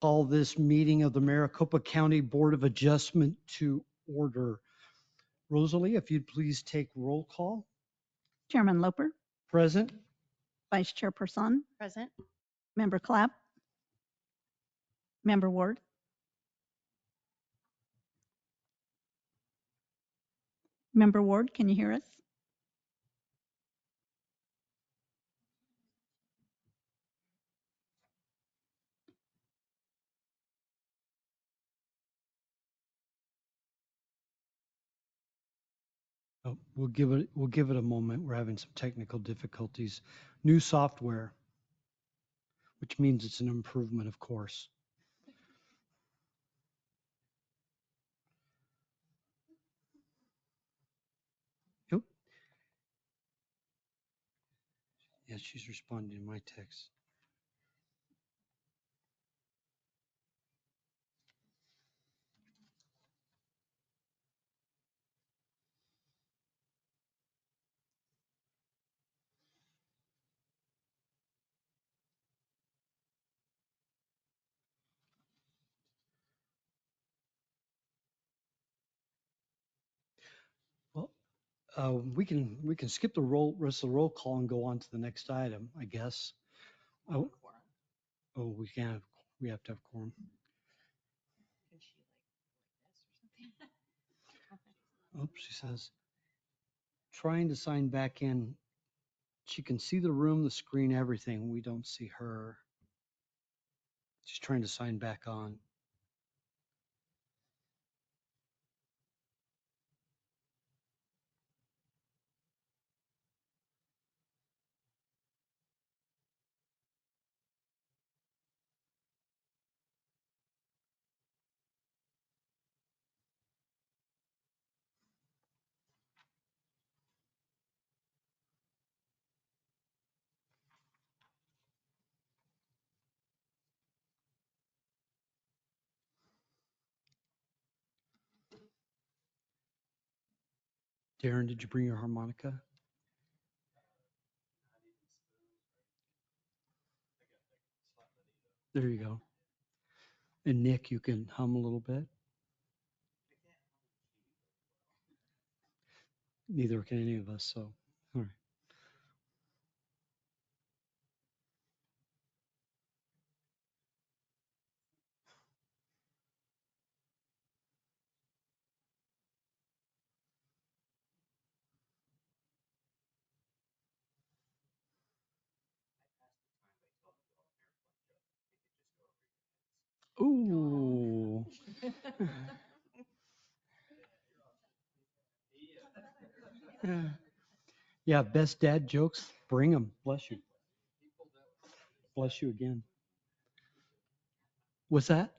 Call this meeting of the Maricopa County Board of Adjustment to order. Rosalie, if you'd please take roll call. Chairman Loper, Present. Vice Chairperson, Present. Member Clapp, Member Ward, Member Ward, can you hear us? Oh, we'll give it a moment. We're having some technical difficulties. New software, which means it's an improvement, of course. Yep. Yeah, she's responding to my text. Well, we can skip the rest of the roll call and go on to the next item, I guess. Oh, we can't. We have to have quorum. Can she like this or something? Oops, she says, trying to sign back in. She can see the room, the screen, everything. We don't see her. She's trying to sign back on. Darren, did you bring your harmonica? There you go. And Nick, you can hum a little bit. Neither can any of us, so, all right. Ooh. Yeah, best dad jokes, bring them. Bless you. Bless you again. What's that?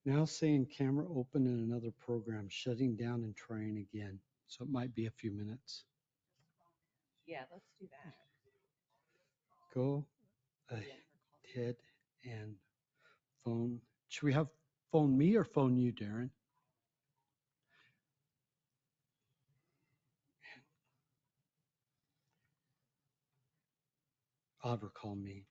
Now saying camera open in another program, shutting down and trying again. So it might be a few minutes. Yeah, let's do that. Go ahead and phone. Should we have phone me or phone you, Darren? I'll have her call me.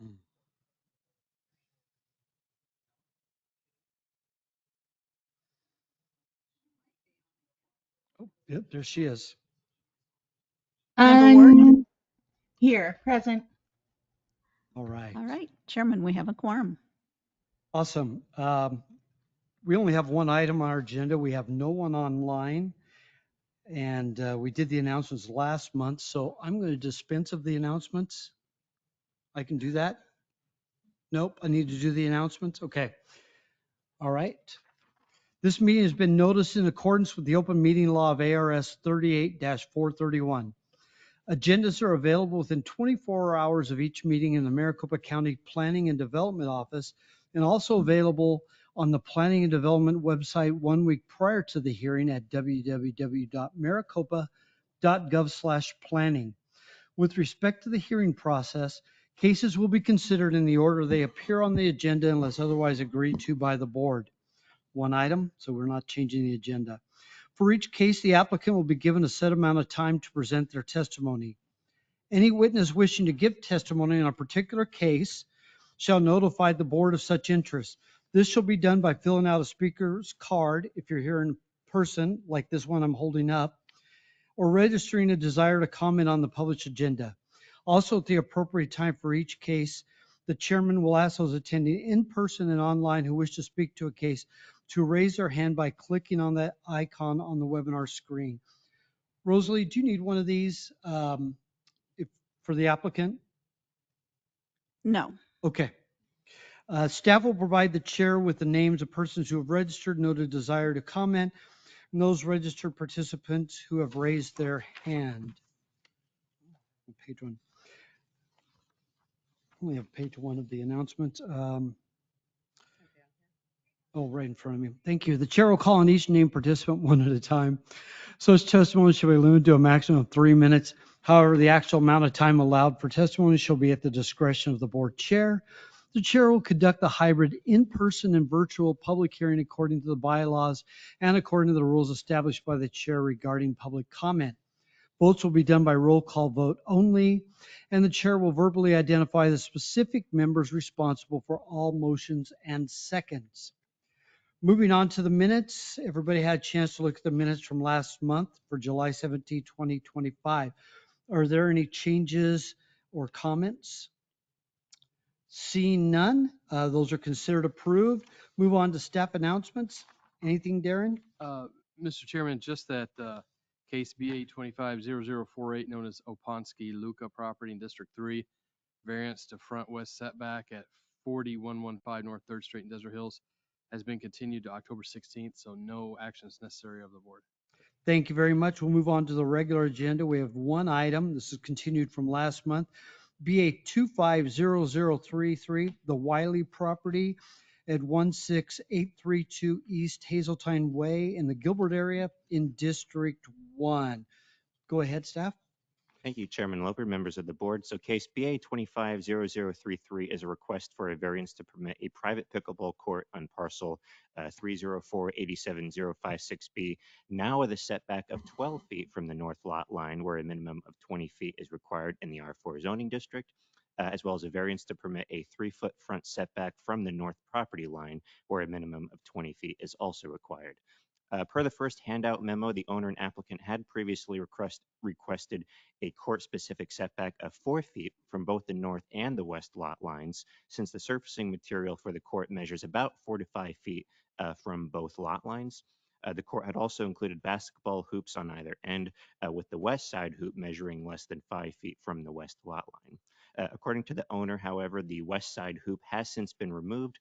Hmm. Oh, yep, there she is. Member Ward? Here, present. All right. All right, Chairman, we have a quorum. Awesome. We only have one item on our agenda. We have no one online. And we did the announcements last month, so I'm going to dispense of the announcements. I can do that? Nope, I need to do the announcements? Okay. All right. This meeting has been noticed in accordance with the open meeting law of ARS 38-431. Agendas are available within 24 hours of each meeting in the Maricopa County Planning and Development Office, and also available on the Planning and Development website 1 week prior to the hearing at www.maricopa.gov/planning. With respect to the hearing process, cases will be considered in the order they appear on the agenda unless otherwise agreed to by the board. One item, so we're not changing the agenda. For each case, the applicant will be given a set amount of time to present their testimony. Any witness wishing to give testimony on a particular case shall notify the board of such interest. This shall be done by filling out a speaker's card if you're here in person, like this one I'm holding up, or registering a desire to comment on the published agenda. Also, at the appropriate time for each case, the chairman will ask those attending in person and online who wish to speak to a case to raise their hand by clicking on that icon on the webinar screen. Rosalie, do you need one of these for the applicant? No. Okay. Staff will provide the chair with the names of persons who have registered, noted desire to comment, and those registered participants who have raised their hand. Page one. Only have page one of the announcements. Oh, right in front of me. Thank you. The chair will call on each named participant one at a time. Such testimony shall be limited to a maximum of 3 minutes. However, the actual amount of time allowed for testimony shall be at the discretion of the board chair. The chair will conduct the hybrid in-person and virtual public hearing according to the bylaws and according to the rules established by the chair regarding public comment. Votes will be done by roll call vote only, and the chair will verbally identify the specific members responsible for all motions and seconds. Moving on to the minutes, everybody had a chance to look at the minutes from last month for July 17, 2025. Are there any changes or comments? Seeing none, those are considered approved. Move on to staff announcements. Anything, Darren? Mr. Chairman, just that case B8250048, known as Oponsky Luca property in District 3, variance to front west setback at 4115 North 3rd Street in Desert Hills, has been continued to October 16th, so no action is necessary of the board. Thank you very much. We'll move on to the regular agenda. We have one item. This is continued from last month. BA 250033, the Wiley property at 16832 East Hazeltine Way in the Gilbert area in District 1. Go ahead, staff. Thank you, Chairman Loper, members of the board. So case BA 250033 is a request for a variance to permit a private pickleball court on parcel 304-87056B, now with a setback of 12 feet from the north lot line, where a minimum of 20 feet is required in the R4 zoning district, as well as a variance to permit a 3-foot front setback from the north property line, where a minimum of 20 feet is also required. Per the first handout memo, the owner and applicant had previously requested a court-specific setback of 4 feet from both the north and the west lot lines, since the surfacing material for the court measures about 4 to 5 feet from both lot lines. The court had also included basketball hoops on either end, with the west side hoop measuring less than 5 feet from the west lot line. According to the owner, however, the west side hoop has since been removed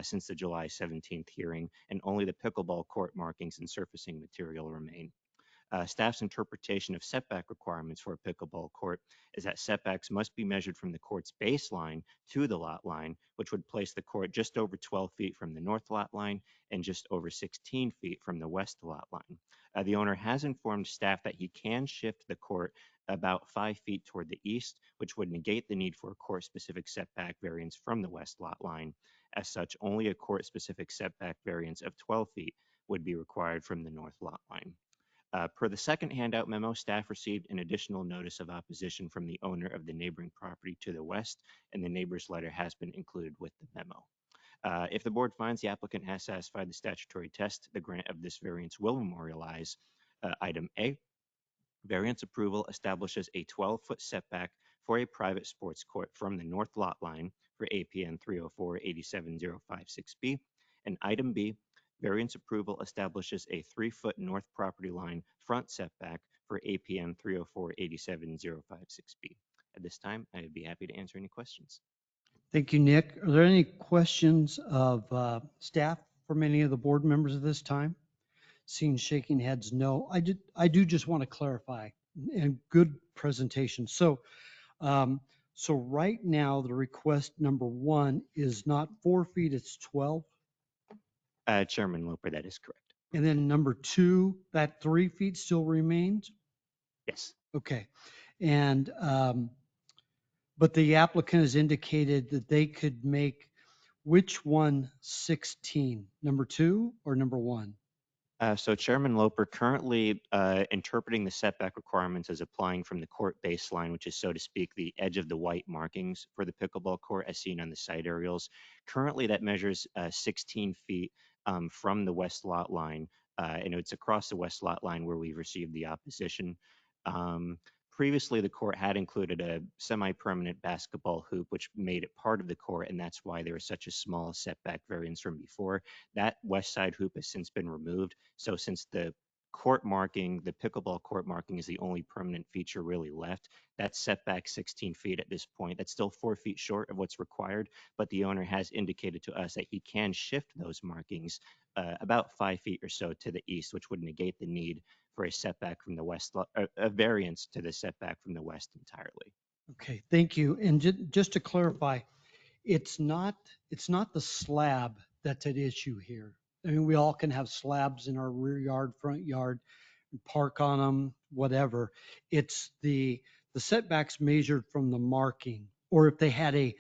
since the July 17th hearing, and only the pickleball court markings and surfacing material remain. Staff's interpretation of setback requirements for a pickleball court is that setbacks must be measured from the court's baseline to the lot line, which would place the court just over 12 feet from the north lot line and just over 16 feet from the west lot line. The owner has informed staff that he can shift the court about 5 feet toward the east, which would negate the need for a court-specific setback variance from the west lot line. As such, only a court-specific setback variance of 12 feet would be required from the north lot line. Per the second handout memo, staff received an additional notice of opposition from the owner of the neighboring property to the west, and the neighbor's letter has been included with the memo. If the board finds the applicant has satisfied the statutory test, the grant of this variance will memorialize item A. Variance approval establishes a 12-foot setback for a private sports court from the north lot line for APN 304-87056B. And item B, variance approval establishes a 3-foot north property line front setback for APM 304-87056B. At this time, I'd be happy to answer any questions. Thank you, Nick. Are there any questions of staff from any of the board members at this time? Seeing shaking heads, no. I do just want to clarify, and good presentation. So right now, the request number 1 is not 4 feet, it's 12. Chairman Loper, that is correct. And then number 2, that 3 feet still remains? Yes. Okay. And, but the applicant has indicated that they could make which one 16? Number 2 or number 1? So Chairman Loper, currently interpreting the setback requirements as applying from the court baseline, which is, so to speak, the edge of the white markings for the pickleball court as seen on the site aerials. Currently, that measures 16 feet from the west lot line, and it's across the west lot line where we've received the opposition. Previously, the court had included a semi-permanent basketball hoop, which made it part of the court, and that's why there was such a small setback variance from before. That west side hoop has since been removed. So since the court marking, the pickleball court marking is the only permanent feature really left, that's set back 16 feet at this point. That's still 4 feet short of what's required, but the owner has indicated to us that he can shift those markings about 5 feet or so to the east, which would negate the need for a setback from the west, a variance to the setback from the west entirely. Okay, thank you. And just to clarify, it's not the slab that's at issue here. I mean, we all can have slabs in our rear yard, front yard, park on them, whatever. It's the setbacks measured from the marking, or if they had a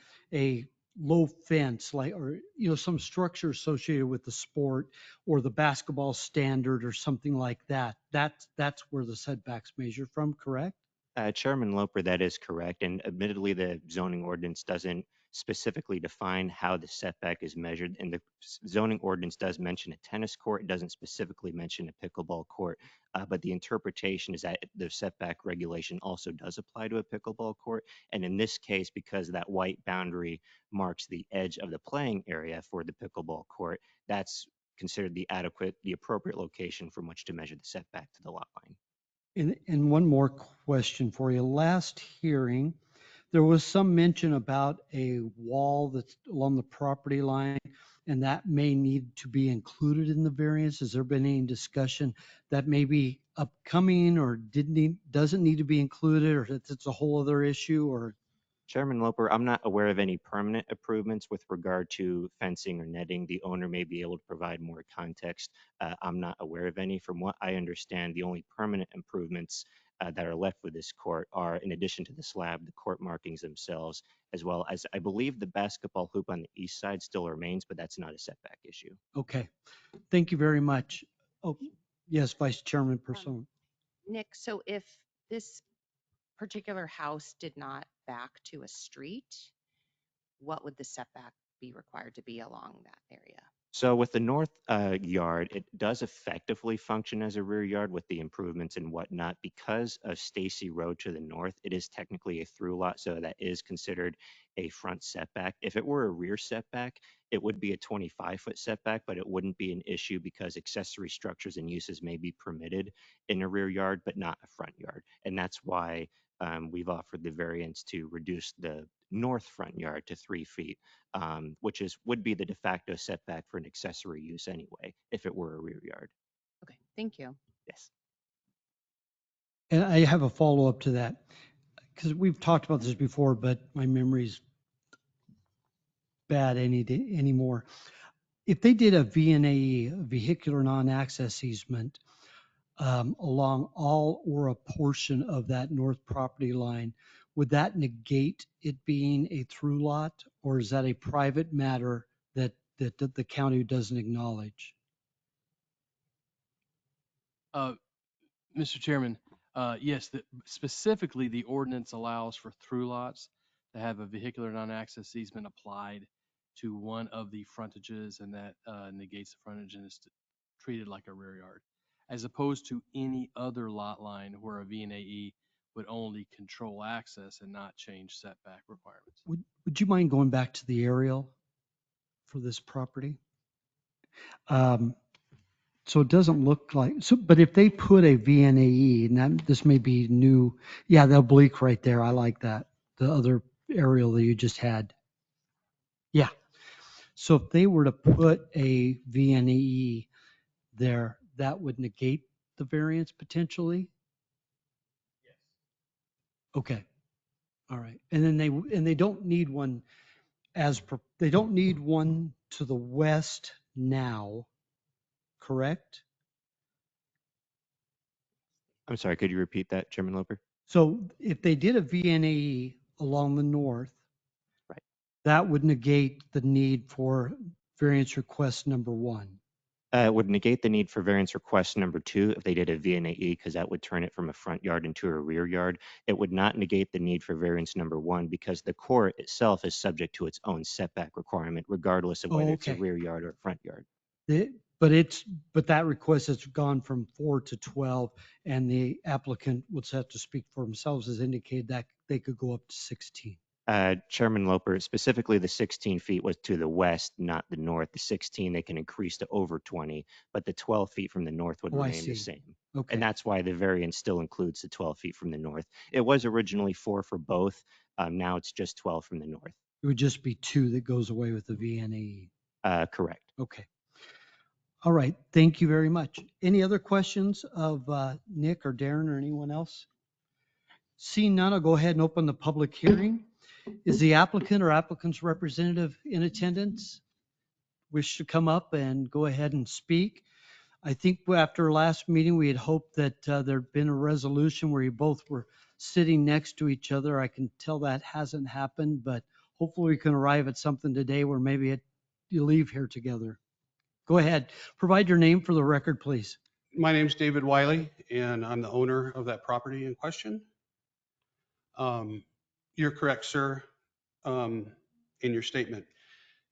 low fence, like, or, you know, some structure associated with the sport or the basketball standard or something like that. That's where the setbacks measured from, correct? Chairman Loper, that is correct. And admittedly, the zoning ordinance doesn't specifically define how the setback is measured. And the zoning ordinance does mention a tennis court. It doesn't specifically mention a pickleball court. But the interpretation is that the setback regulation also does apply to a pickleball court. And in this case, because that white boundary marks the edge of the playing area for the pickleball court, that's considered the appropriate location from which to measure the setback to the lot line. And one more question for you. Last hearing, there was some mention about a wall that's along the property line, and that may need to be included in the variance. Has there been any discussion that may be upcoming or doesn't need to be included, or if it's a whole other issue, or? Chairman Loper, I'm not aware of any permanent improvements with regard to fencing or netting. The owner may be able to provide more context. I'm not aware of any. From what I understand, the only permanent improvements that are left with this court are, in addition to the slab, the court markings themselves, as well as, I believe, the basketball hoop on the east side still remains, but that's not a setback issue. Okay, thank you very much. Oh, yes, Vice Chairman Person. Nick, so if this particular house did not back to a street, what would the setback be required to be along that area? So with the north yard, it does effectively function as a rear yard with the improvements and whatnot. Because of Stacy Road to the north, it is technically a through lot, so that is considered a front setback. If it were a rear setback, it would be a 25-foot setback, but it wouldn't be an issue because accessory structures and uses may be permitted in a rear yard, but not a front yard. And that's why we've offered the variance to reduce the north front yard to 3 feet, which would be the de facto setback for an accessory use anyway, if it were a rear yard. Okay, thank you. Yes. And I have a follow-up to that, because we've talked about this before, but my memory's bad anymore. If they did a VNAE, vehicular non-access easement, along all or a portion of that north property line, would that negate it being a through lot, or is that a private matter that the county doesn't acknowledge? Mr. Chairman, yes, specifically the ordinance allows for through lots to have a vehicular non-access easement applied to one of the frontages, and that negates the frontage and is treated like a rear yard, as opposed to any other lot line where a VNAE would only control access and not change setback requirements. Would you mind going back to the aerial for this property? So it doesn't look like, so, but if they put a VNAE, and that, this may be new, yeah, the oblique right there, I like that. The other aerial that you just had. Yeah. So if they were to put a VNAE there, that would negate the variance potentially? Okay. All right. And then they don't need one they don't need one to the west now, correct? I'm sorry, could you repeat that, Chairman Loper? So if they did a VNAE along the north, Right. that would negate the need for variance request number 1. It would negate the need for variance request number 2 if they did a VNAE, because that would turn it from a front yard into a rear yard. It would not negate the need for variance number 1 because the court itself is subject to its own setback requirement, regardless of Oh, whether it's a okay. rear yard or a front yard. But that request has gone from 4 to 12, and the applicant would have to speak for themselves, has indicated that they could go up to 16. Chairman Loper, specifically the 16 feet was to the west, not the north. The 16, they can increase to over 20, but the 12 feet from the north would Oh, I remain the see. same. Okay. And that's why the variance still includes the 12 feet from the north. It was originally 4 for both. Now it's just 12 from the north. It would just be 2 that goes away with the VNAE. Correct. Okay. All right. Thank you very much. Any other questions of Nick or Darren or anyone else? Seeing none, I'll go ahead and open the public hearing. Is the applicant or applicant's representative in attendance? Wish to come up and go ahead and speak? I think after last meeting, we had hoped that there'd been a resolution where you both were sitting next to each other. I can tell that hasn't happened, but hopefully we can arrive at something today where maybe you leave here together. Go ahead. Provide your name for the record, please. My name's David Wiley, and I'm the owner of that property in question. You're correct, sir, in your statement.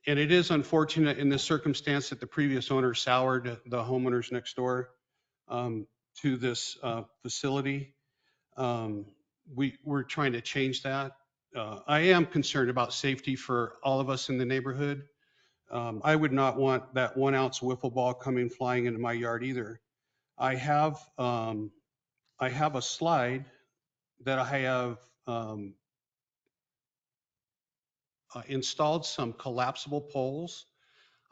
And it is unfortunate in this circumstance that the previous owner soured the homeowners next door to this facility. We're trying to change that. I am concerned about safety for all of us in the neighborhood. I would not want that 1 ounce wiffle ball coming flying into my yard either. I have a slide that I have installed some collapsible poles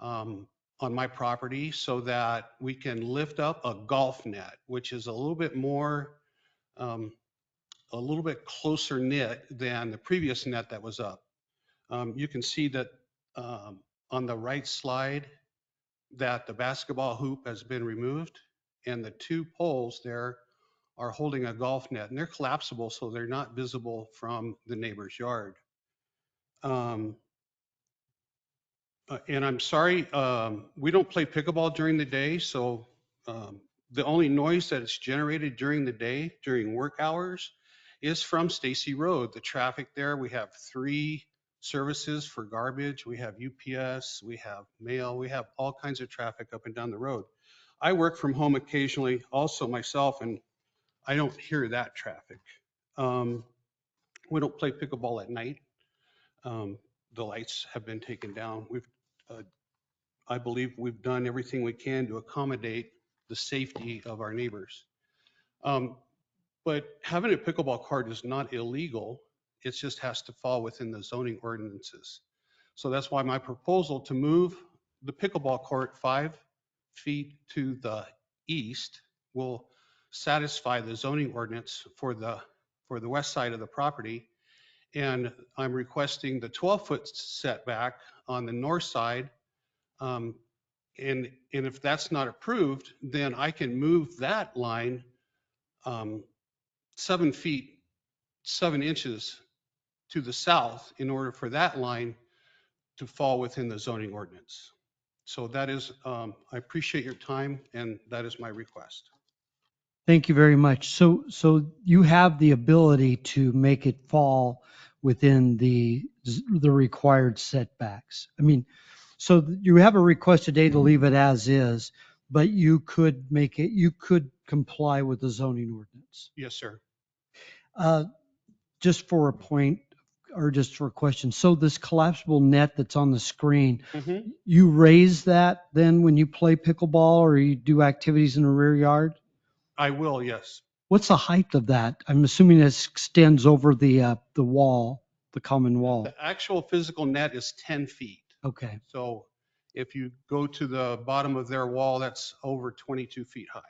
on my property so that we can lift up a golf net, which is a little bit more, a little bit closer knit than the previous net that was up. You can see that on the right slide that the basketball hoop has been removed and the 2 poles there are holding a golf net, and they're collapsible so they're not visible from the neighbor's yard. And I'm sorry, we don't play pickleball during the day, so the only noise that is generated during the day, during work hours, is from Stacy Road. The traffic there, we have 3 services for garbage. We have UPS, we have mail, we have all kinds of traffic up and down the road. I work from home occasionally also myself, and I don't hear that traffic. We don't play pickleball at night. The lights have been taken down. I believe we've done everything we can to accommodate the safety of our neighbors. But having a pickleball court is not illegal. It just has to fall within the zoning ordinances. So that's why my proposal to move the pickleball court 5 feet to the east will satisfy the zoning ordinance for the west side of the property. And I'm requesting the 12-foot setback on the north side. And if that's not approved, then I can move that line 7 feet, 7 inches to the south in order for that line to fall within the zoning ordinance. So that is, I appreciate your time, and that is my request. Thank you very much. So you have the ability to make it fall within the required setbacks. I mean, so you have a request today to leave it as is, but you could comply with the zoning ordinance. Yes, sir. Just for a point of or just for a question. So this collapsible net that's on the screen, Mhm. you raise that then when you play pickleball or you do activities in the rear yard? I will, yes. What's the height of that? I'm assuming it extends over the wall, the common wall. The actual physical net is 10 feet. Okay. So if you go to the bottom of their wall, that's over 22 feet high.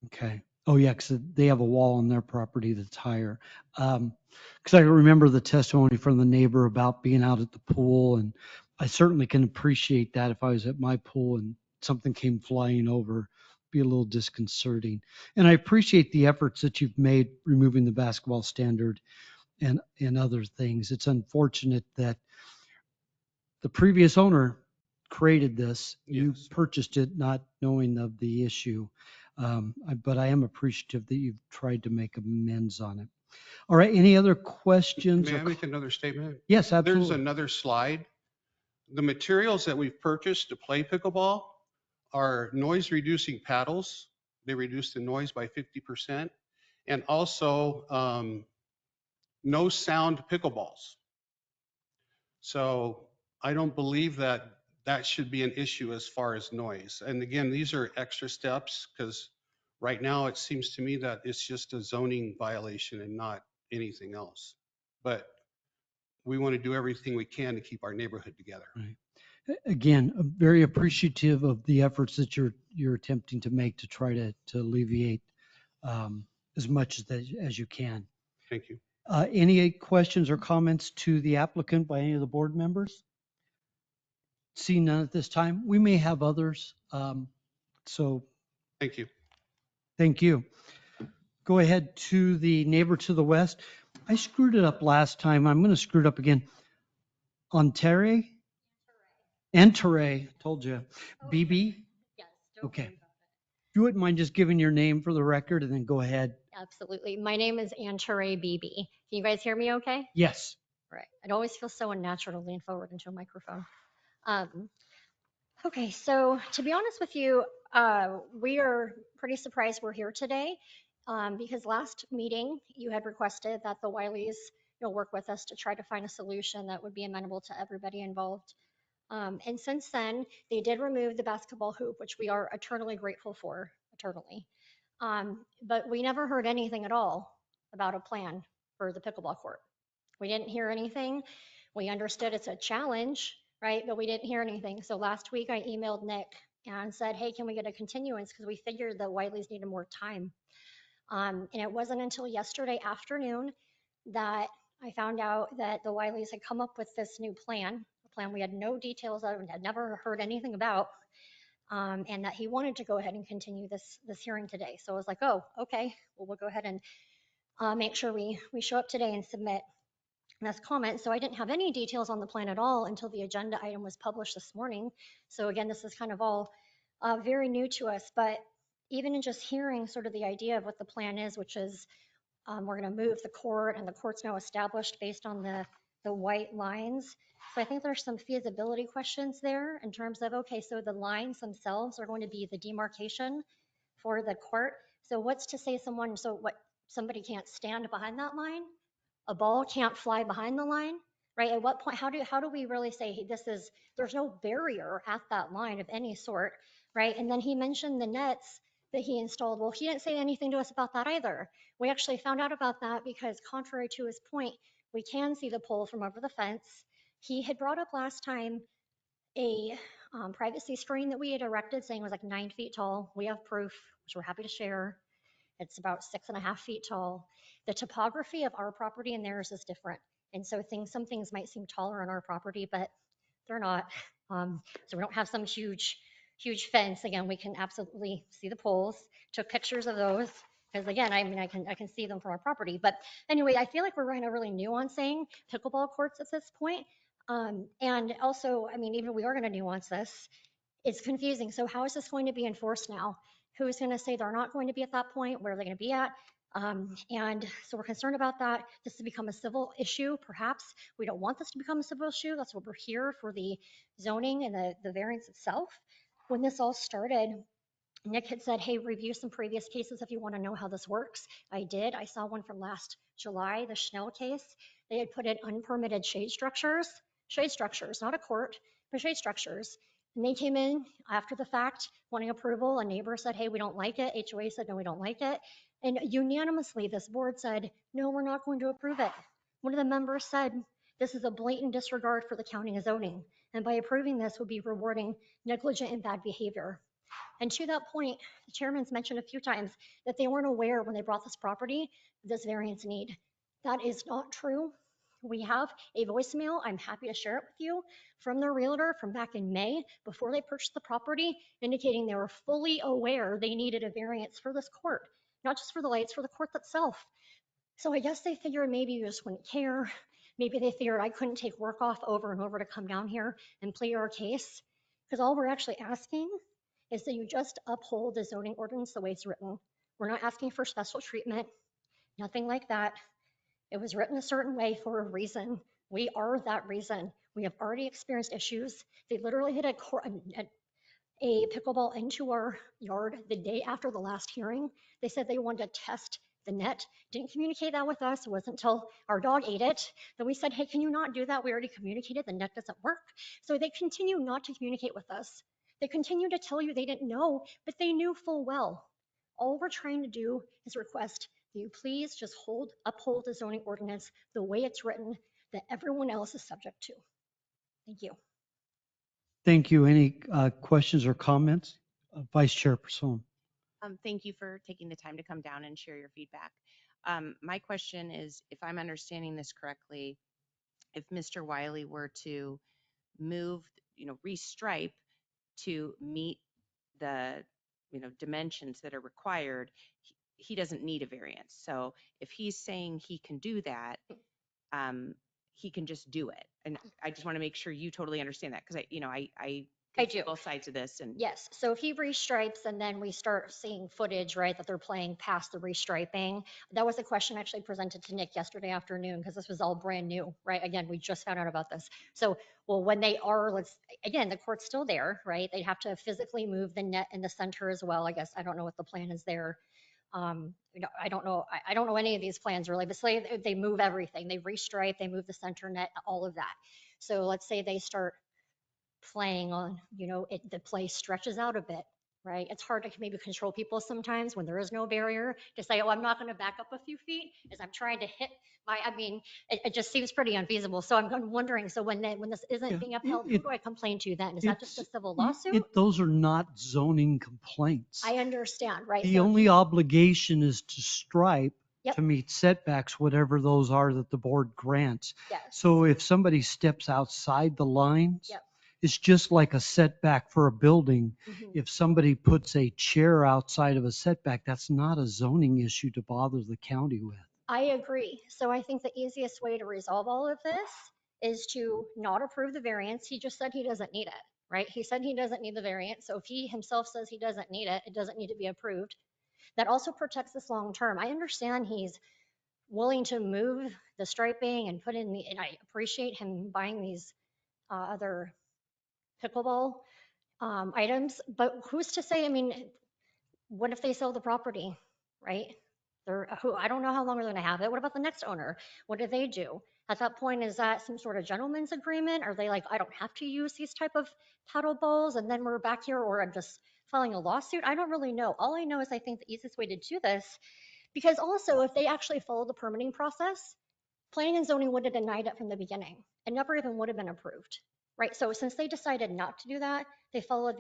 Okay. Oh, yeah, because they have a wall on their property that's higher. Because I remember the testimony from the neighbor about being out at the pool, and I certainly can appreciate that if I was at my pool and something came flying over, be a little disconcerting. And I appreciate the efforts that you've made removing the basketball standard and other things. It's unfortunate that the previous owner created this. You Yes. purchased it not knowing of the issue. But I am appreciative that you've tried to make amends on it. All right, any other questions? May or I make another statement? Yes, There's absolutely. another slide. The materials that we've purchased to play pickleball are noise reducing paddles. They reduce the noise by 50%. And also no sound pickleballs. So I don't believe that that should be an issue as far as noise. And again, these are extra steps because right now it seems to me that it's just a zoning violation and not anything else. But we want to do everything we can to keep our neighborhood together. Right. Again, very appreciative of the efforts that you're attempting to make to try to alleviate as much as you can. Thank you. Any questions or comments to the applicant by any of the board members? Seeing none at this time, we may have others. So Thank you. thank you. Go ahead to the neighbor to the west. I screwed it up last time. I'm going to screw it up again. Ontario? Enteray, told you. BB? Yes. Okay. If you wouldn't mind just giving your name for the record and then go ahead. Absolutely. My name is Antaray BB. Can you guys hear me okay? Yes. Right. It always feels so unnatural to lean forward into a microphone. Okay, so to be honest with you, we are pretty surprised we're here today because last meeting you had requested that the Wileys work with us to try to find a solution that would be amenable to everybody involved. And since then, they did remove the basketball hoop, which we are eternally grateful for, eternally. But we never heard anything at all about a plan for the pickleball court. We didn't hear anything. We understood it's a challenge, right? But we didn't hear anything. So last week I emailed Nick and said, hey, can we get a continuance? Because we figured the Wileys needed more time. And it wasn't until yesterday afternoon that I found out that the Wileys had come up with this new plan, a plan we had no details of and had never heard anything about, and that he wanted to go ahead and continue this hearing today. So I was like, oh, okay, well, we'll go ahead and make sure we show up today and submit this comment. So I didn't have any details on the plan at all until the agenda item was published this morning. So again, this is kind of all very new to us, but even in just hearing sort of the idea of what the plan is, which is we're going to move the court and the court's now established based on the white lines. So I think there's some feasibility questions there in terms of, okay, so the lines themselves are going to be the demarcation for the court. So what's to say somebody can't stand behind that line? A ball can't fly behind the line, right? At what point, how do we really say hey, there's no barrier at that line of any sort, right? And then he mentioned the nets that he installed. Well, he didn't say anything to us about that either. We actually found out about that because contrary to his point, we can see the pole from over the fence. He had brought up last time a privacy screen that we had erected saying it was like 9 feet tall. We have proof, which we're happy to share. It's about 6.5 feet tall. The topography of our property and theirs is different. And so some things might seem taller on our property, but they're not. So we don't have some huge fence. Again, we can absolutely see the poles. Took pictures of those because again, I mean, I can see them from our property. But anyway, I feel like we're kind of really nuancing pickleball courts at this point. And also, I mean, even if we are going to nuance this, it's confusing. So how is this going to be enforced now? Who's going to say they're not going to be at that point? Where are they going to be at? And so we're concerned about that. This has become a civil issue, perhaps. We don't want this to become a civil issue. That's what we're here for, the zoning and the variance itself. When this all started, Nick had said, hey, review some previous cases if you want to know how this works. I did. I saw one from last July, the Schnell case. They had put in unpermitted shade structures, not a court, but shade structures. And they came in after the fact wanting approval. A neighbor said, hey, we don't like it. HOA said, no, we don't like it. And unanimously, this board said, no, we're not going to approve it. One of the members said, this is a blatant disregard for the county zoning. And by approving this would be rewarding negligent and bad behavior. And to that point, the chairman's mentioned a few times that they weren't aware when they brought this property, this variance need. That is not true. We have a voicemail, I'm happy to share it with you, from their realtor from back in May before they purchased the property, indicating they were fully aware they needed a variance for this court, not just for the lights, for the court itself. So I guess they figured maybe you just wouldn't care. Maybe they figured I couldn't take work off over and over to come down here and plead our case. Because all we're actually asking is that you just uphold the zoning ordinance the way it's written. We're not asking for special treatment, nothing like that. It was written a certain way for a reason. We are that reason. We have already experienced issues. They literally hit a pickleball into our yard the day after the last hearing. They said they wanted to test the net. Didn't communicate that with us. It wasn't until our dog ate it that we said, hey, can you not do that? We already communicated, the net doesn't work. So they continue not to communicate with us. They continue to tell you they didn't know, but they knew full well. All we're trying to do is request that you please just uphold the zoning ordinance the way it's written that everyone else is subject to. Thank you. Thank you. Any questions or comments? Vice Chairperson. Thank you for taking the time to come down and share your feedback. My question is, if I'm understanding this correctly, if Mr. Wiley were to move, restripe to meet the, dimensions that are required, he doesn't need a variance. So if he's saying he can do that, he can just do it. And I just want to make sure you totally understand that, because I do. both sides of this. And Yes, so if he restripes and then we start seeing footage, right, that they're playing past the restriping, that was a question actually presented to Nick yesterday afternoon, because this was all brand new, right? Again, we just found out about this. So, well, when they are, again, the court's still there, right? They have to physically move the net in the center as well. I guess, I don't know what the plan is there. I don't know. I don't know any of these plans really, but say they move everything, they restripe, they move the center net, all of that. So let's say they start playing on, the play stretches out a bit, right? It's hard to maybe control people sometimes when there is no barrier to say, oh, I'm not going to back up a few feet as I'm trying to hit it just seems pretty unfeasible. So I'm wondering, so when this isn't being upheld, who do I complain to then? Is that just a civil lawsuit? Those are not zoning complaints. I understand, right? The only obligation is to stripe Yep. to meet setbacks, whatever those are that the board grants. Yes. So if somebody steps outside the lines, Yep. it's just like a setback for a building. Mhm. If somebody puts a chair outside of a setback, that's not a zoning issue to bother the county with. I agree. So I think the easiest way to resolve all of this is to not approve the variance. He just said he doesn't need it, right? He said he doesn't need the variance. So if he himself says he doesn't need it, it doesn't need to be approved. That also protects this long term. I understand he's willing to move the striping and put in and I appreciate him buying these other pickleball items, but who's to say, what if they sell the property, right? I don't know how long they're going to have it. What about the next owner? What do they do? At that point, is that some sort of gentleman's agreement? Are they like, I don't have to use these type of paddle balls and then we're back here, or I'm just filing a lawsuit? I don't really know. All I know is I think the easiest way to do this, because also if they actually follow the permitting process, planning and zoning would have denied it from the beginning. It never even would have been approved, right? So since they decided not to do that, they follow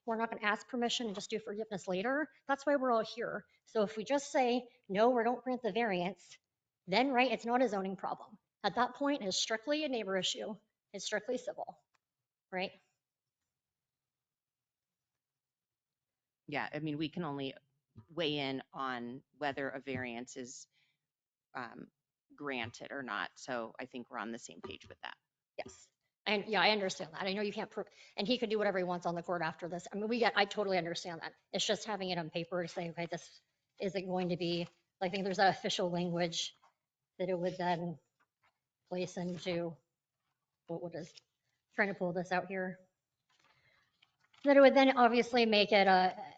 we're not going to ask permission and just do forgiveness later. That's why we're all here. So if we just say, no, we don't grant the variance, then, right, it's not a zoning problem. At that point, it's strictly a neighbor issue. It's strictly civil, right? yeah, we can only weigh in on whether a variance is granted or not. So I think we're on the same page with that. Yes. And yeah, I understand that. I know you can't prove, and he could do whatever he wants on the court after this. I totally understand that. It's just having it on paper to say, okay, this isn't going to be, I think there's that official language that it would then place into, what is, trying to pull this out here. That it would then obviously make it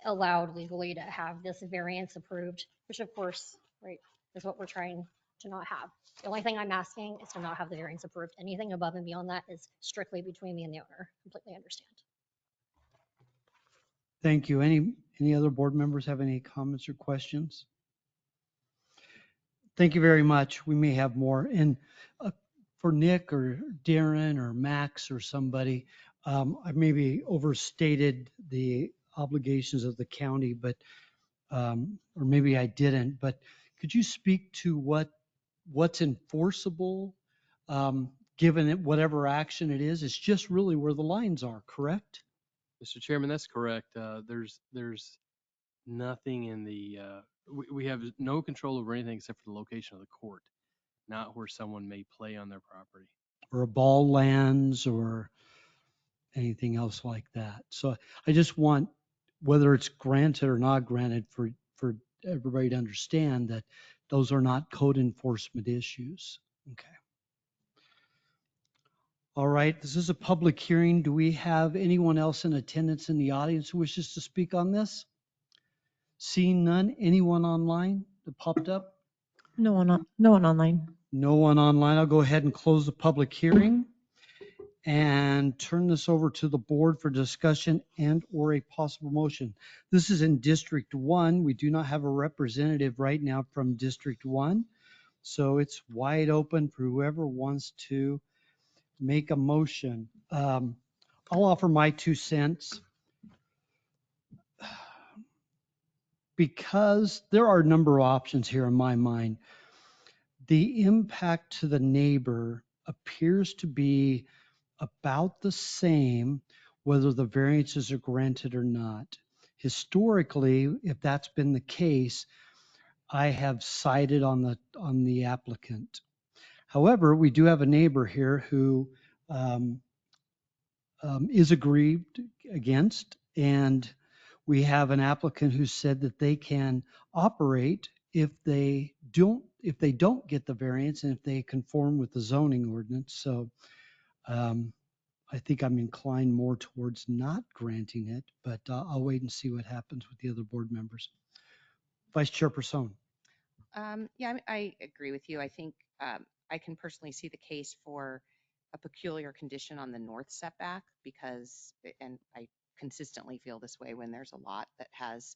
allowed legally to have this variance approved, which of course, right, is what we're trying to not have. The only thing I'm asking is to not have the variance approved. Anything above and beyond that is strictly between me and the owner. Completely understand. Thank you. Any other board members have any comments or questions? Thank you very much. We may have more. And for Nick or Darren or Max or somebody, I maybe overstated the obligations of the county, but, or maybe I didn't, but could you speak to what's enforceable, given it, whatever action it is? It's just really where the lines are, correct? Mr. Chairman, that's correct. There's nothing in the, we have no control over anything except for the location of the court, not where someone may play on their property. Or a ball lands or anything else like that. So I just want, whether it's granted or not granted, for everybody to understand that those are not code enforcement issues. Okay. All right, this is a public hearing. Do we have anyone else in attendance in the audience who wishes to speak on this? Seeing none, anyone online that popped up? No one online. No one online. I'll go ahead and close the public hearing and turn this over to the board for discussion and or a possible motion. This is in District 1. We do not have a representative right now from District 1. So it's wide open for whoever wants to make a motion. I'll offer my 2 cents. Because there are a number of options here in my mind, the impact to the neighbor appears to be about the same whether the variances are granted or not. Historically, if that's been the case, I have sided on the applicant. However, we do have a neighbor here who is aggrieved against, and we have an applicant who said that they can operate if they don't get the variance and if they conform with the zoning ordinance. So I think I'm inclined more towards not granting it, but I'll wait and see what happens with the other board members. Vice Chairperson. Yeah, I agree with you. I think I can personally see the case for a peculiar condition on the north setback because, and I consistently feel this way when there's a lot that has,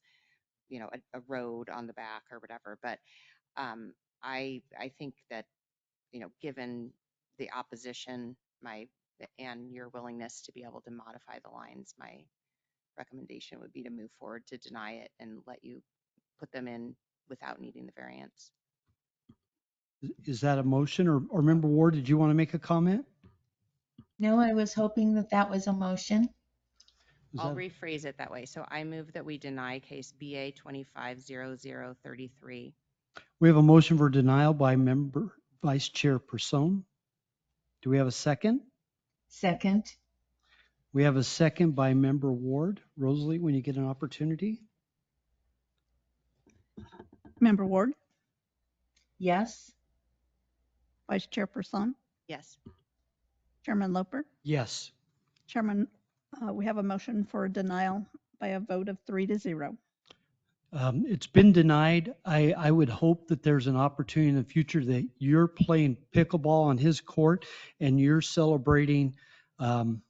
a road on the back or whatever. But I think that, given the opposition, and your willingness to be able to modify the lines, my recommendation would be to move forward to deny it and let you put them in without needing the variance. Is that a motion, or Member Ward, did you want to make a comment? No, I was hoping that was a motion. I'll rephrase it that way. So I move that we deny case BA 250033. We have a motion for denial by Member Vice Chairperson. Do we have a second? Second. We have a second by Member Ward. Rosalie, when you get an opportunity. Member Ward, Yes. Vice Chairperson, Yes. Chairman Loper. Yes. Chairman, we have a motion for denial by a vote of 3-0. It's been denied. I would hope that there's an opportunity in the future that you're playing pickleball on his court and you're celebrating in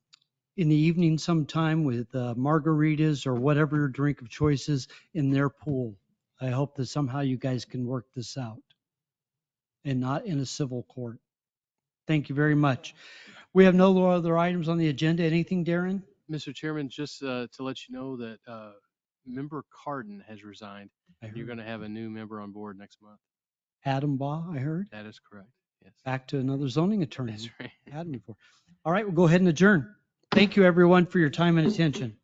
the evening sometime with margaritas or whatever your drink of choice is in their pool. I hope that somehow you guys can work this out and not in a civil court. Thank you very much. We have no other items on the agenda. Anything, Darren? Mr. Chairman, just to let you know that Member Cardin has resigned. You're going to have a new member on board next month. Adam Baugh, I heard. That is correct. Yes. Back to another zoning attorney. That's right. Had him before. All right, we'll go ahead and adjourn. Thank you, everyone, for your time and attention.